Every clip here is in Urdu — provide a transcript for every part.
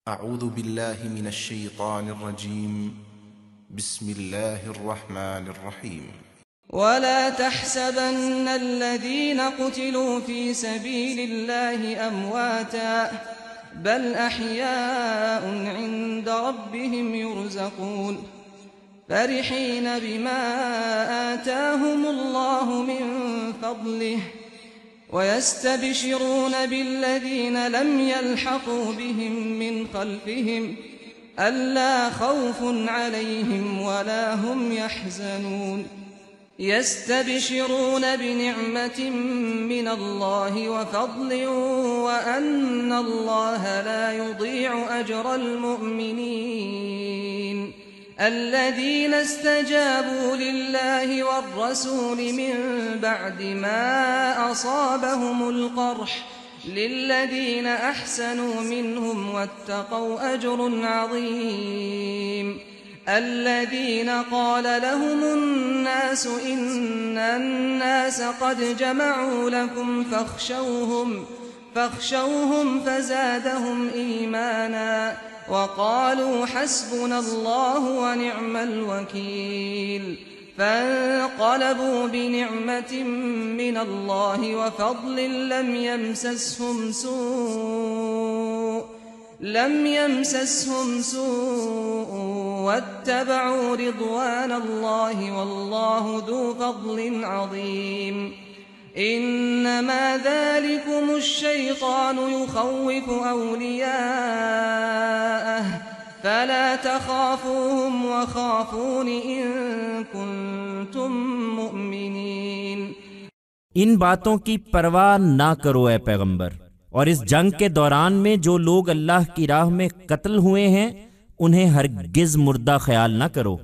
أعوذ بالله من الشيطان الرجيم. بسم الله الرحمن الرحيم. ولا تحسبن الذين قتلوا في سبيل الله أمواتا بل أحياء عند ربهم يرزقون فرحين بما آتاهم الله من فضله ويستبشرون بالذين لم يلحقوا بهم من خلفهم ألا خوف عليهم ولا هم يحزنون يستبشرون بنعمة من الله وفضل وأن الله لا يضيع أجر المؤمنين الذين استجابوا لله والرسول من بعد ما أصابهم القرح للذين أحسنوا منهم واتقوا أجر عظيم الذين قال لهم الناس إن الناس قد جمعوا لكم فاخشوهم فزادهم إيمانا وقالوا حسبنا الله ونعم الوكيل فانقلبوا بنعمة من الله وفضل لم يمسسهم سوء واتبعوا رضوان الله والله ذو فضل عظيم إنما ذلكم الشيطان يخوف أولياءه فلا تخافوهم وخافون إن كنتم مؤمنين. ان باتوں کی پرواہ نہ کرو اے پیغمبر، اور اس جنگ کے دوران میں جو لوگ اللہ کی راہ میں قتل ہوئے ہیں انہیں ہرگز مردہ خیال نہ کرو،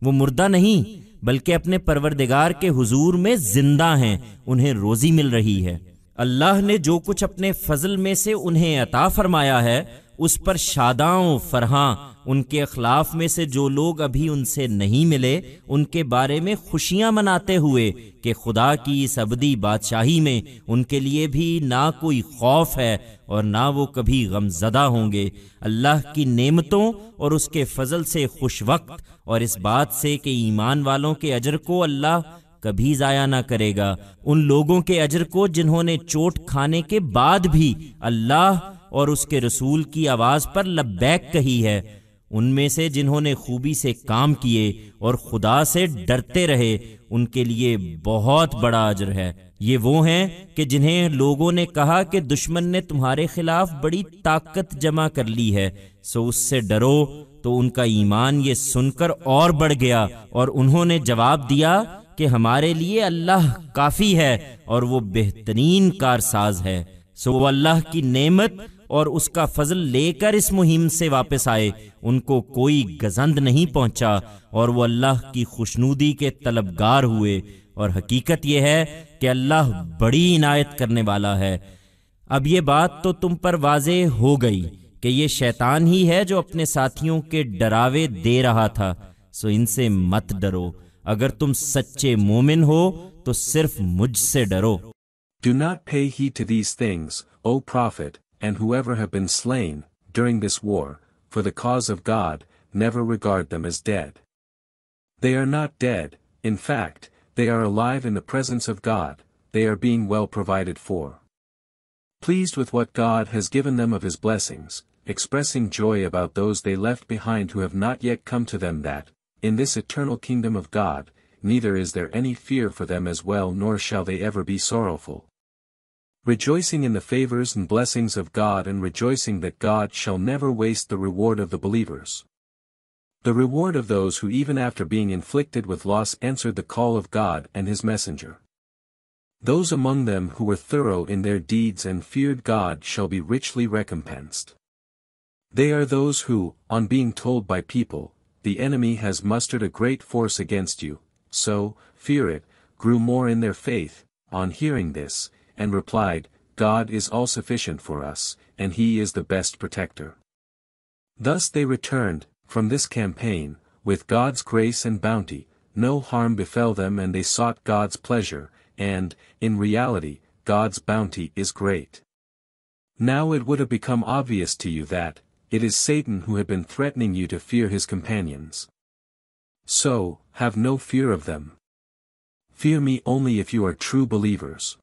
وہ مردہ نہیں بلکہ اپنے پروردگار کے حضور میں زندہ ہیں، انہیں روزی مل رہی ہے۔ اللہ نے جو کچھ اپنے فضل میں سے انہیں عطا فرمایا ہے اس پر شاداں و فرحاں، ان کے اخلاف میں سے جو لوگ ابھی ان سے نہیں ملے ان کے بارے میں خوشیاں مناتے ہوئے کہ خدا کی اس ابدی بادشاہی میں ان کے لیے بھی نہ کوئی خوف ہے اور نہ وہ کبھی غم زدہ ہوں گے، اللہ کی نعمتوں اور اس کے فضل سے خوش وقت، اور اس بات سے کہ ایمان والوں کے اجر کو اللہ کبھی ضائع نہ کرے گا، ان لوگوں کے اجر کو جنہوں نے چوٹ کھانے کے بعد بھی اللہ اور اس کے رسول کی آواز پر لبیک کہی ہے، ان میں سے جنہوں نے خوبی سے کام کیے اور خدا سے ڈرتے رہے ان کے لیے بہت بڑا اجر ہے۔ یہ وہ ہیں کہ جنہیں لوگوں نے کہا کہ دشمن نے تمہارے خلاف بڑی طاقت جمع کر لی ہے سو اس سے ڈرو، تو ان کا ایمان یہ سن کر اور بڑھ گیا اور انہوں نے جواب دیا کہ ہمارے لیے اللہ کافی ہے اور وہ بہترین کارساز ہے۔ سو وہ اللہ کی نعمت اور اس کا فضل لے کر اس مہم سے واپس آئے، ان کو کوئی گزند نہیں پہنچا اور وہ اللہ کی خوشنودی کے طلبگار ہوئے، اور حقیقت یہ ہے کہ اللہ بڑی عنایت کرنے والا ہے۔ اب یہ بات تو تم پر واضح ہو گئی کہ یہ شیطان ہی ہے جو اپنے ساتھیوں کے ڈراوے دے رہا تھا، سو ان سے مت ڈرو، اگر تم سچے مومن ہو تو صرف مجھ سے ڈرو۔ Do not pay heed to these things, O Prophet, and whoever have been slain during this war, for the cause of God, never regard them as dead. They are not dead, in fact, they are alive in the presence of God, they are being well provided for. Pleased with what God has given them of his blessings, expressing joy about those they left behind who have not yet come to them that, in this eternal kingdom of God, neither is there any fear for them as well nor shall they ever be sorrowful. Rejoicing in the favors and blessings of God and rejoicing that God shall never waste the reward of the believers. The reward of those who even after being inflicted with loss answered the call of God and his messenger. Those among them who were thorough in their deeds and feared God shall be richly recompensed. They are those who, on being told by people, the enemy has mustered a great force against you, so, fear it, grew more in their faith, on hearing this, and replied, God is all sufficient for us, and he is the best protector. Thus they returned, from this campaign, with God's grace and bounty, no harm befell them and they sought God's pleasure, and, in reality, God's bounty is great. Now it would have become obvious to you that, it is Satan who had been threatening you to fear his companions. So, have no fear of them. Fear me only if you are true believers.